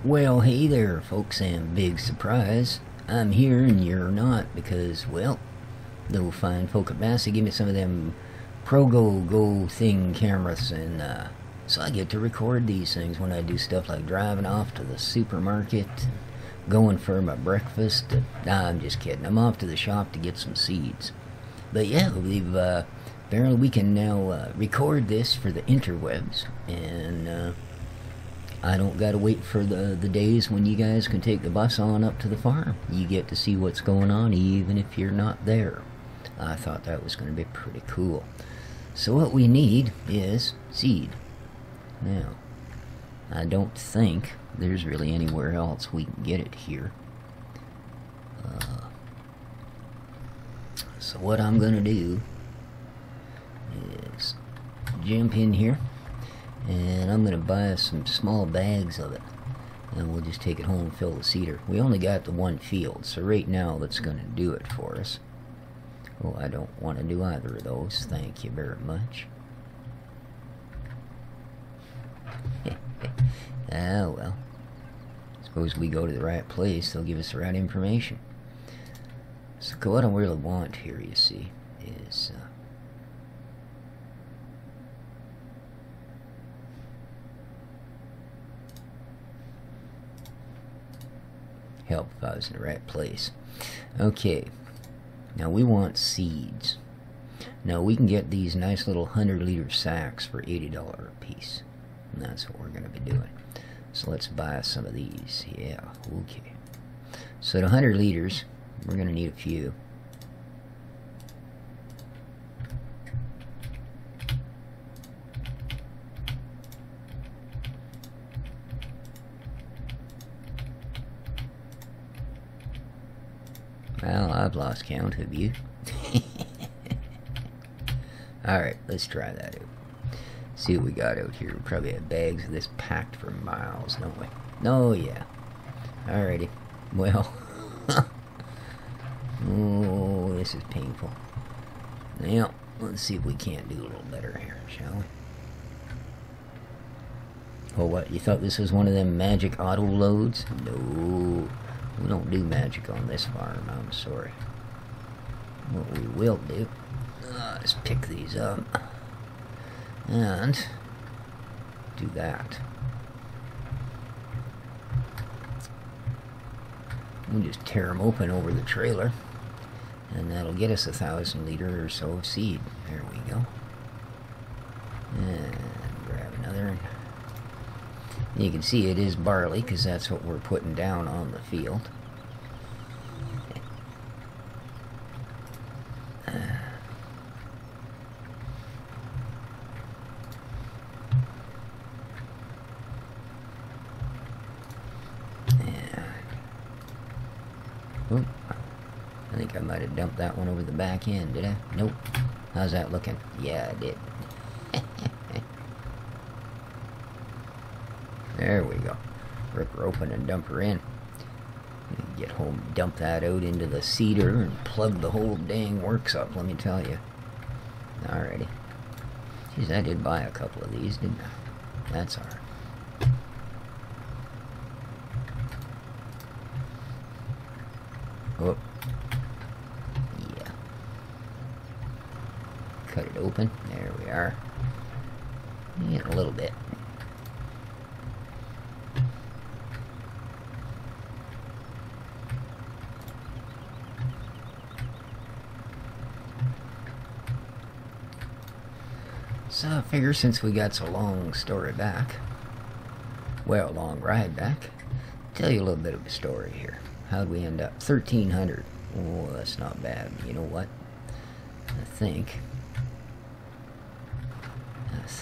Well, hey there, folks, and big surprise. I'm here and you're not because, well, those fine folk at Massey give me some of them Pro Go thing cameras, and so I get to record these things when I do stuff like driving off to the supermarket, going for my breakfast. Nah, I'm just kidding. I'm off to the shop to get some seeds. But yeah, we've apparently we can now record this for the interwebs, and I don't gotta wait for the days when you guys can take the bus on up to the farm. You get to see what's going on even if you're not there. I thought that was going to be pretty cool. So what we need is seed. Now, I don't think there's really anywhere else we can get it here. So what I'm going to do is jump in here, and I'm going to buy some small bags of it, and we'll just take it home and fill the seeder. We only got the one field, so right now that's going to do it for us. Oh, I don't want to do either of those, thank you very much. Ah, well, suppose we go to the right place, they'll give us the right information. So what I really want here, you see, is help if I was in the right place. Okay, now we want seeds. Now we can get these nice little 100-liter sacks for $80 a piece, and that's what we're going to be doing. So let's buy some of these. Yeah, okay. So the 100 liters, we're going to need a few. Well, I've lost count, have you? Alright, let's try that out. See what we got out here. We probably have bags of this packed for miles, don't we? Oh, yeah. Alrighty. Well. Oh, this is painful. Now, let's see if we can't do a little better here, shall we? Oh, what? You thought this was one of them magic auto loads? No. We don't do magic on this farm, I'm sorry. What we will do is pick these up and do that. We'll just tear them open over the trailer, and that'll get us 1,000 liter or so of seed. There we go. And grab another. You can see it is barley because that's what we're putting down on the field. Oh, I think I might have dumped that one over the back end, did I? Nope. How's that looking? Yeah, I did. There we go. Rip her open and dump her in. Get home, dump that out into the seeder, and plug the whole dang works up, let me tell you. Alrighty. Geez, I did buy a couple of these, didn't I? That's alright. Oh. Yeah. Cut it open. There we are. And a little bit. So I figure since we got so long story back, well, long ride back, tell you a little bit of a story here. How'd we end up? 1,300. Oh, that's not bad. You know what? I think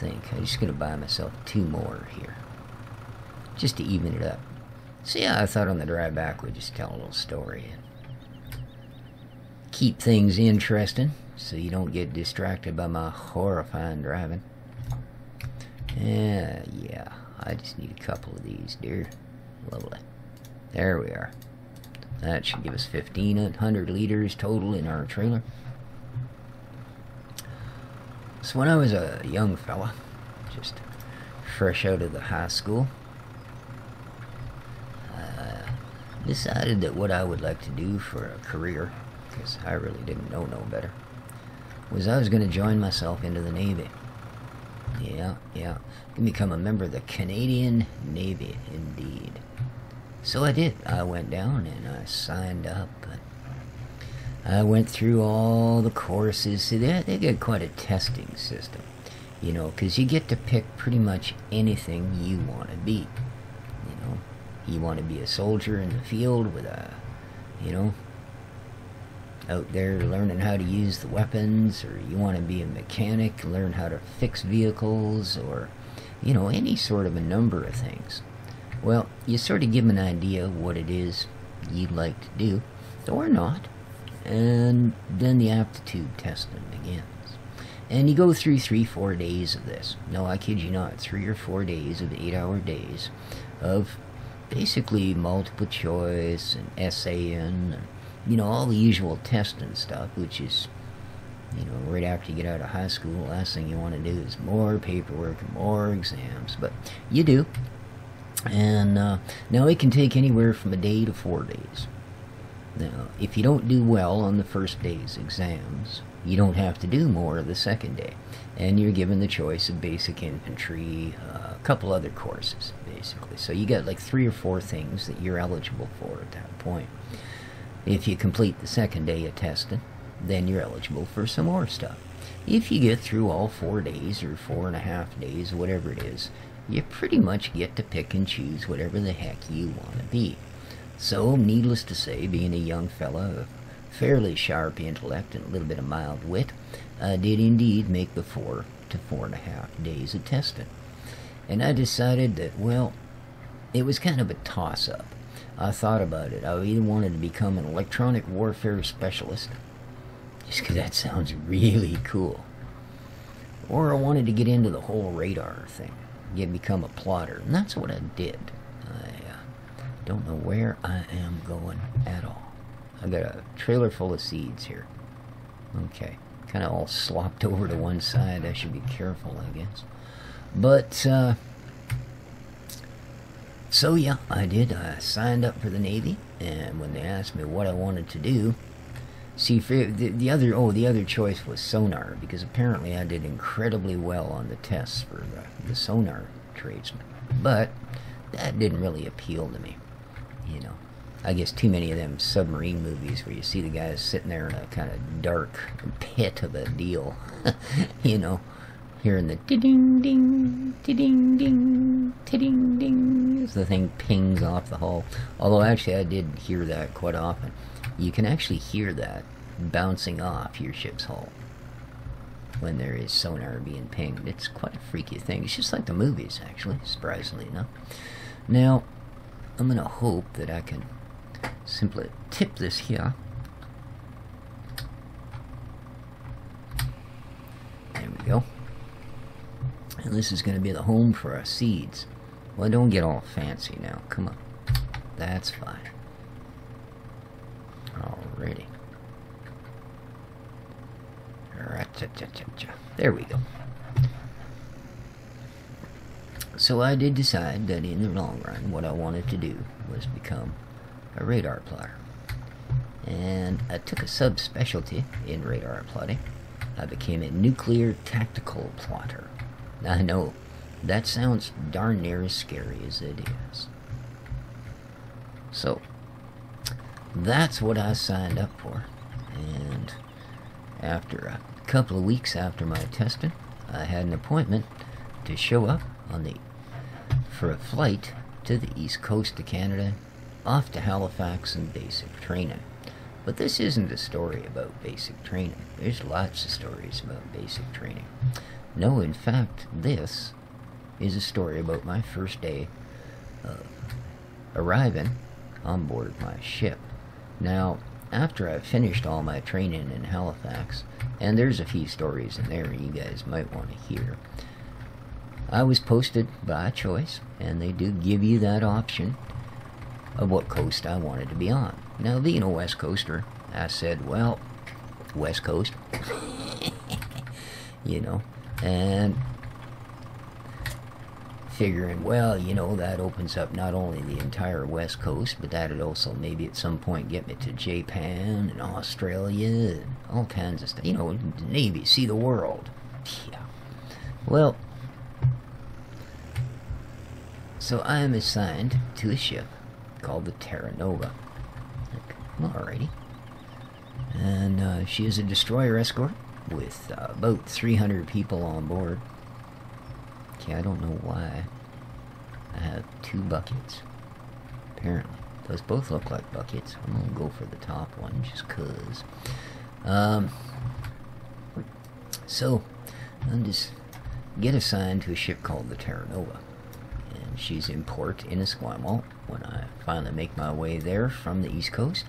I'm just going to buy myself 2 more here, just to even it up. So yeah, I thought on the drive back we'd just tell a little story and keep things interesting so you don't get distracted by my horrifying driving. Yeah, I just need a couple of these, dear. Lovely. There we are. That should give us 1,500 liters total in our trailer. So when I was a young fella, just fresh out of the high school, decided that what I would like to do for a career, because I really didn't know no better, was I was going to join myself into the Navy. Yeah, and become a member of the Canadian Navy, indeed. So I did. I went down and I signed up. I went through all the courses. See, they got quite a testing system, you know, because you get to pick pretty much anything you want to be. You know, you want to be a soldier in the field with a, you know, out there learning how to use the weapons, or you want to be a mechanic, learn how to fix vehicles, or, you know, any sort of a number of things. Well, you sort of give them an idea of what it is you'd like to do, or not, and then the aptitude testing begins. And you go through 3-4 days of this. No, I kid you not, 3 or 4 days of 8-hour days of basically multiple choice and essaying and, you know, all the usual testing stuff, which is, you know, right after you get out of high school, last thing you want to do is more paperwork and more exams. But you do. And now it can take anywhere from a day to 4 days. Now, if you don't do well on the first day's exams, you don't have to do more the second day. And you're given the choice of basic infantry, a couple other courses, basically. So you got like 3 or 4 things that you're eligible for at that point. If you complete the second day of testing, then you're eligible for some more stuff. If you get through all 4 days or 4.5 days, whatever it is, you pretty much get to pick and choose whatever the heck you want to be. So, needless to say, being a young fella of fairly sharp intellect and a little bit of mild wit, I did indeed make the 4 to 4.5 days of testing. And I decided that, well, it was kind of a toss-up. I thought about it. I either wanted to become an electronic warfare specialist, just because that sounds really cool, or I wanted to get into the whole radar thing, become a plotter, and that's what I did. I don't know where I am going at all. I got a trailer full of seeds here. Okay, kind of all slopped over to one side. I should be careful, I guess. But, so yeah, I did. I signed up for the Navy, and when they asked me what I wanted to do, see, for the other choice was sonar, because apparently I did incredibly well on the tests for the sonar tradesman. But that didn't really appeal to me, you know. I guess too many of them submarine movies where you see the guys sitting there in a kind of dark pit of a deal, you know, hearing the ti-ding ding, ti-ding ding, ti-ding ding as the thing pings off the hull. Although actually I did hear that quite often. You can actually hear that bouncing off your ship's hull when there is sonar being pinged. It's quite a freaky thing. It's just like the movies, actually, surprisingly enough. Now, I'm going to hope that I can simply tip this here. There we go. And this is going to be the home for our seeds. Well, don't get all fancy now. Come on. That's fine. Alrighty. There we go. So I did decide that in the long run, what I wanted to do was become a radar plotter. And I took a subspecialty in radar plotting. I became a nuclear tactical plotter. I know, that sounds darn near as scary as it is. So, that's what I signed up for. And after a couple of weeks after my testing, I had an appointment to show up for a flight to the east coast of Canada, off to Halifax and basic training. But this isn't a story about basic training. There's lots of stories about basic training. No, in fact, this is a story about my first day arriving on board my ship. Now, after I finished all my training in Halifax, and there's a few stories in there you guys might want to hear, I was posted by choice, and they do give you that option of what coast I wanted to be on. Now, being a West Coaster, I said, well, West Coast, you know, and figuring, well, you know, that opens up not only the entire West Coast, but that'd also maybe at some point get me to Japan and Australia and all kinds of stuff. You know, maybe see the world. Yeah. Well, so I am assigned to a ship called the Terra Nova. Alrighty. And she is a destroyer escort with about 300 people on board. Okay, I don't know why I have 2 buckets. Apparently. Those both look like buckets. I'm going to go for the top one just because. So, I'll just get assigned to a ship called the Terra Nova. And she's in port in Esquimalt when I finally make my way there from the East Coast.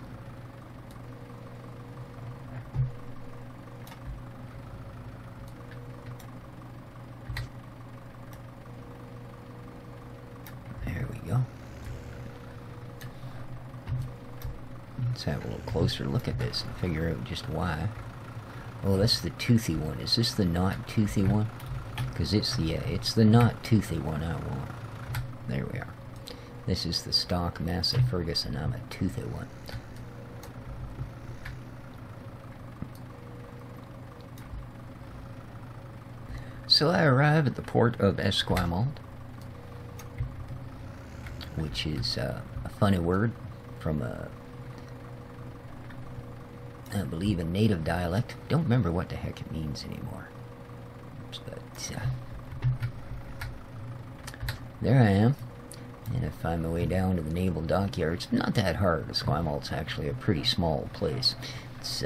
Let's have a little closer look at this and figure out just why. Oh, that's the toothy one. Is this the not toothy one? Because it's the, it's the not toothy one I want. There we are. This is the stock Massey Ferguson. I'm a toothy one. So I arrive at the port of Esquimalt, which is a funny word from I believe a native dialect. Don't remember what the heck it means anymore. But there I am, and I find my way down to the naval dockyard. It's not that hard. Esquimalt's actually a pretty small place. It's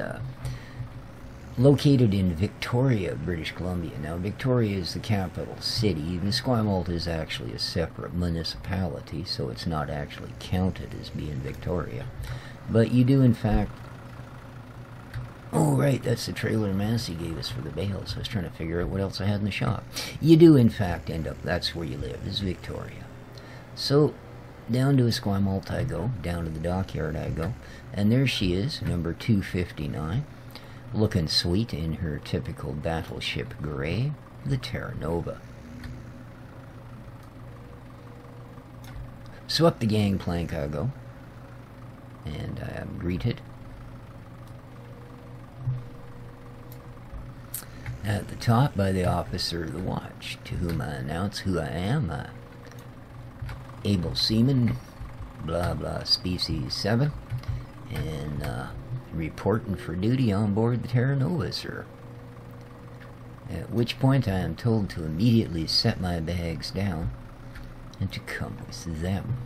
located in Victoria, British Columbia. Now, Victoria is the capital city. Esquimalt is actually a separate municipality, so it's not actually counted as being Victoria. But you do, in fact... Oh, right, that's the trailer Massey gave us for the bales. I was trying to figure out what else I had in the shop. You do, in fact, end up... That's where you live, is Victoria. So, down to Esquimalt I go. Down to the dockyard I go. And there she is, number 259. Looking sweet in her typical battleship gray, the Terra Nova. So up the gangplank I go, and I am greeted at the top by the officer of the watch, to whom I announce who I am. Able seaman, blah blah, species 7, and reporting for duty on board the Terra Nova, sir. At which point I am told to immediately set my bags down and to come with them.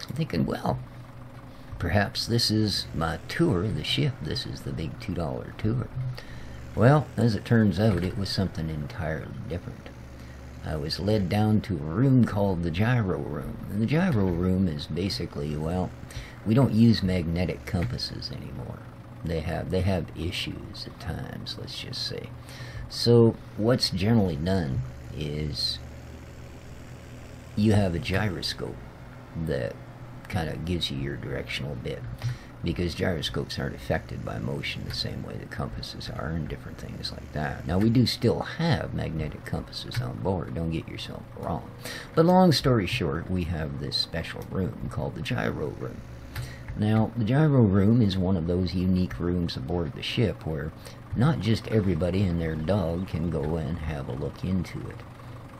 I'm thinking, well, perhaps this is my tour of the ship. This is the big $2 tour. Well, as it turns out, it was something entirely different. I was led down to a room called the gyro room. And the gyro room is basically, well, we don't use magnetic compasses anymore. They have issues at times, let's just say. So what's generally done is you have a gyroscope that kind of gives you your directional bit, because gyroscopes aren't affected by motion the same way the compasses are and different things like that. Now, we do still have magnetic compasses on board, don't get yourself wrong. But long story short, we have this special room called the gyro room. Now, the gyro room is one of those unique rooms aboard the ship where not just everybody and their dog can go and have a look into it.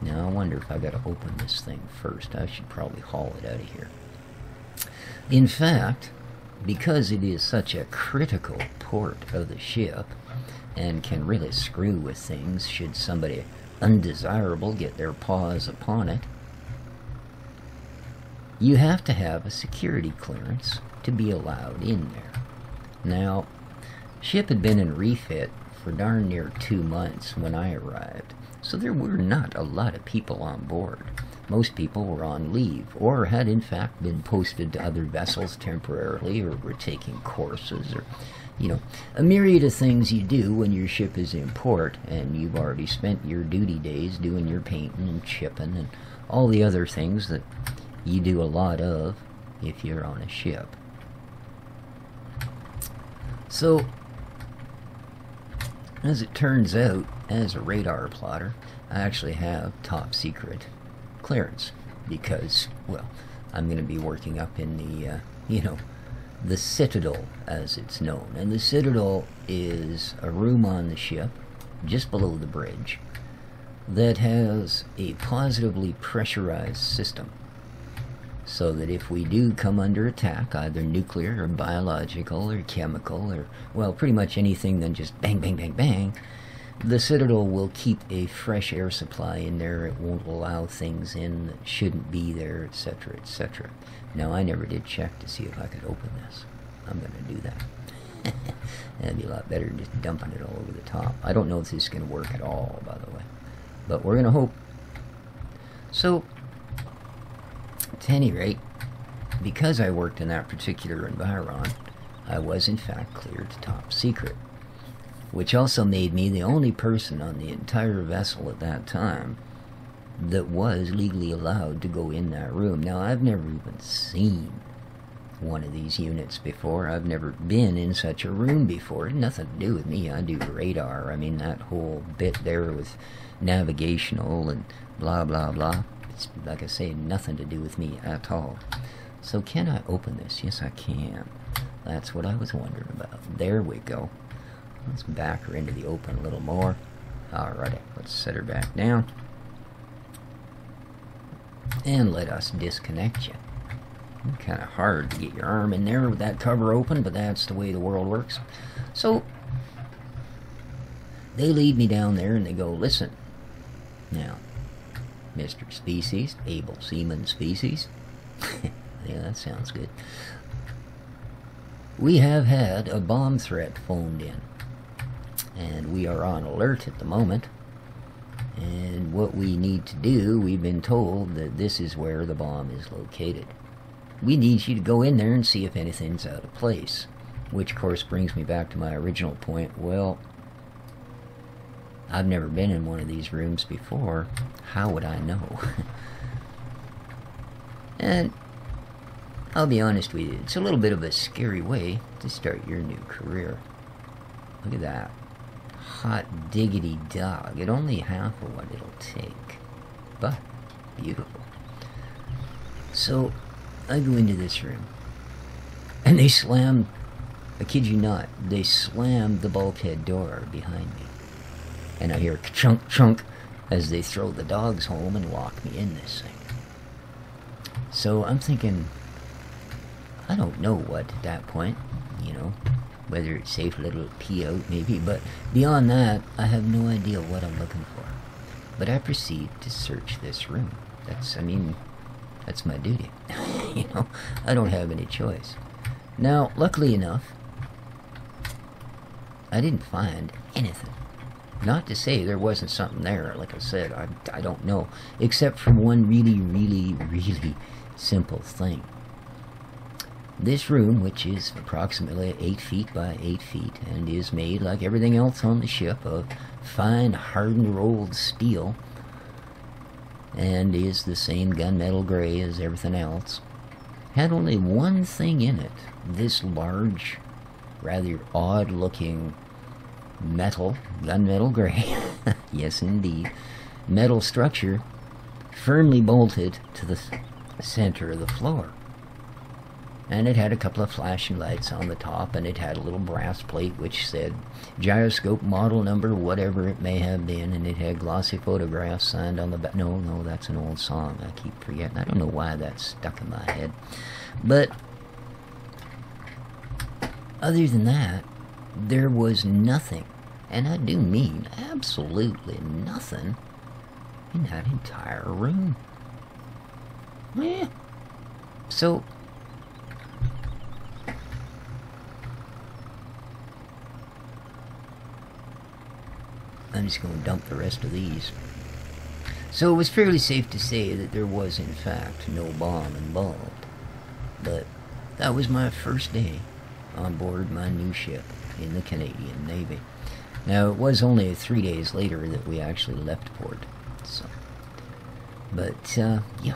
Now, I wonder if I got to open this thing first. I should probably haul it out of here. In fact, because it is such a critical port of the ship and can really screw with things should somebody undesirable get their paws upon it, you have to have a security clearance to be allowed in there. Now, ship had been in refit for darn near 2 months when I arrived, so there were not a lot of people on board. Most people were on leave, or had in fact been posted to other vessels temporarily, or were taking courses, or, you know, a myriad of things you do when your ship is in port, and you've already spent your duty days doing your painting and chipping, and all the other things that you do a lot of if you're on a ship. So, as it turns out, as a radar plotter, I actually have top secret clearance because, well, I'm going to be working up in the, the Citadel, as it's known. And the Citadel is a room on the ship, just below the bridge, that has a positively pressurized system. So that if we do come under attack, either nuclear or biological or chemical or, well, pretty much anything than just bang, bang, bang, bang, the Citadel will keep a fresh air supply in there. It won't allow things in that shouldn't be there, etc., etc. Now, I never did check to see if I could open this. I'm going to do that. That'd be a lot better than just dumping it all over the top. I don't know if this is going to work at all, by the way. But we're going to hope. So, at any rate, because I worked in that particular environment, I was in fact cleared to top secret, which also made me the only person on the entire vessel at that time that was legally allowed to go in that room. Now, I've never even seen one of these units before. I've never been in such a room before. It had nothing to do with me. I do radar. I mean, that whole bit there with navigational and blah, blah, blah. It's, like I say, nothing to do with me at all. So can I open this? Yes, I can. That's what I was wondering about. There we go. Let's back her into the open a little more. Alrighty, let's set her back down. And let us disconnect you. Kind of hard to get your arm in there with that cover open, but that's the way the world works. So, they lead me down there and they go, listen, now, Mr. Species, Able Seaman Species. Yeah, that sounds good. We have had a bomb threat phoned in. And we are on alert at the moment. And what we need to do, we've been told that this is where the bomb is located. We need you to go in there and see if anything's out of place. Which, of course, brings me back to my original point. Well, I've never been in one of these rooms before. How would I know? And I'll be honest with you, it's a little bit of a scary way to start your new career. Look at that. Hot diggity dog. It only half of what it'll take. But beautiful. So I go into this room. And they slam, I kid you not, they slam the bulkhead door behind me. And I hear chunk chunk as they throw the dogs home and lock me in this thing. So I'm thinking, I don't know what at that point, you know, whether it's safe, little pee out maybe, but beyond that, I have no idea what I'm looking for. But I proceed to search this room. That's my duty. You know, I don't have any choice. Now, luckily enough, I didn't find anything. Not to say there wasn't something there. Like I said, I don't know. Except for one really, really, really simple thing. This room, which is approximately 8 feet by 8 feet, and is made, like everything else on the ship, of fine, hardened, rolled steel, and is the same gunmetal gray as everything else, had only one thing in it. This large, rather odd-looking metal, gunmetal gray, yes indeed, metal structure, firmly bolted to the center of the floor. And it had a couple of flashing lights on the top, and it had a little brass plate which said gyroscope model number, whatever it may have been, and it had glossy photographs signed on the back. No, that's an old song. I keep forgetting. I don't know why that's stuck in my head. But other than that, there was nothing, and I do mean absolutely nothing, in that entire room. Yeah. So I'm just going to dump the rest of these. So it was fairly safe to say that there was, in fact, no bomb involved. But that was my first day on board my new ship in the Canadian Navy. Now, it was only 3 days later that we actually left port. So, but, yeah.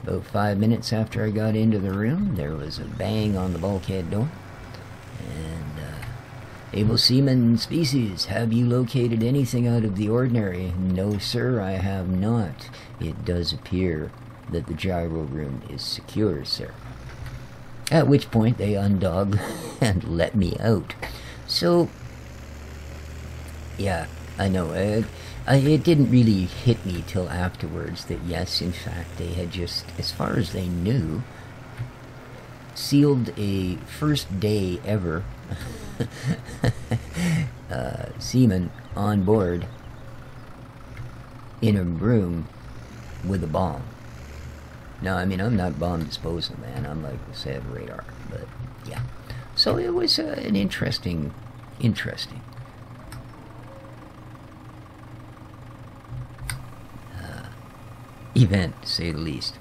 About 5 minutes after I got into the room, there was a bang on the bulkhead door. And, Able seaman species, have you located anything out of the ordinary? No, sir, I have not. It does appear that the gyro room is secure, sir. At which point they undog and let me out. So, yeah, I know. It didn't really hit me till afterwards that yes, in fact, they had just, as far as they knew, sealed a first day ever seaman on board in a room with a bomb. Now, I mean, I'm not bomb disposal, man. I'm like I said, radar. But yeah, so it was an interesting event, to say the least.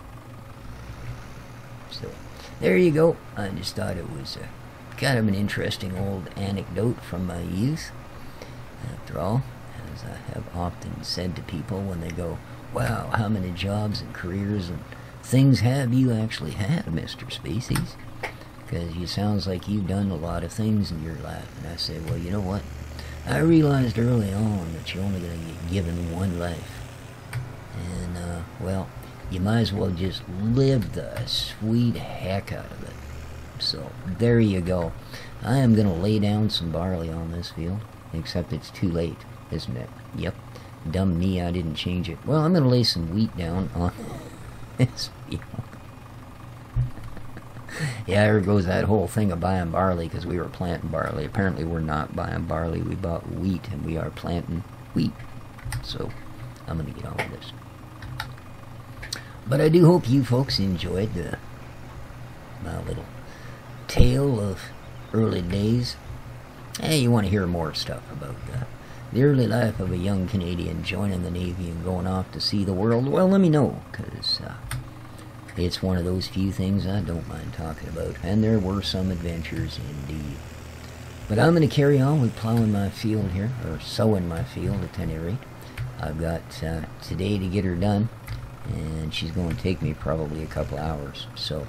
So there you go. I just thought it was kind of an interesting old anecdote from my youth. After all, as I have often said to people when they go, wow, how many jobs and careers and things have you actually had, Mr. Species? Because you sounds like you've done a lot of things in your life. And I say, well, you know what? I realized early on that you're only going to get given one life. And, well, you might as well just live the sweet heck out of it. So, there you go. I am going to lay down some barley on this field. Except it's too late, isn't it? Yep. Dumb me, I didn't change it. Well, I'm going to lay some wheat down on this field. Yeah, there goes that whole thing of buying barley because we were planting barley. Apparently we're not buying barley. We bought wheat and we are planting wheat. So, I'm going to get on with this. But I do hope you folks enjoyed my little tale of early days. Hey, you want to hear more stuff about the early life of a young Canadian joining the Navy and going off to see the world? Well, let me know, because it's one of those few things I don't mind talking about. And there were some adventures indeed. But I'm going to carry on with plowing my field here, or sowing my field at any rate. I've got today to get her done, and she's going to take me probably a couple hours. So,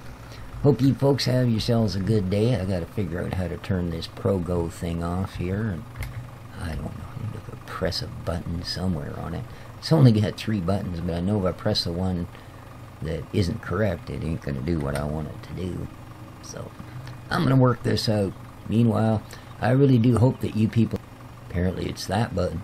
hope you folks have yourselves a good day. I got to figure out how to turn this ProGo thing off here, and I don't know. I need to press a button somewhere on it. It's only got 3 buttons, but I know if I press the one that isn't correct, it ain't going to do what I want it to do. So, I'm going to work this out. Meanwhile, I really do hope that you people... Apparently it's that button.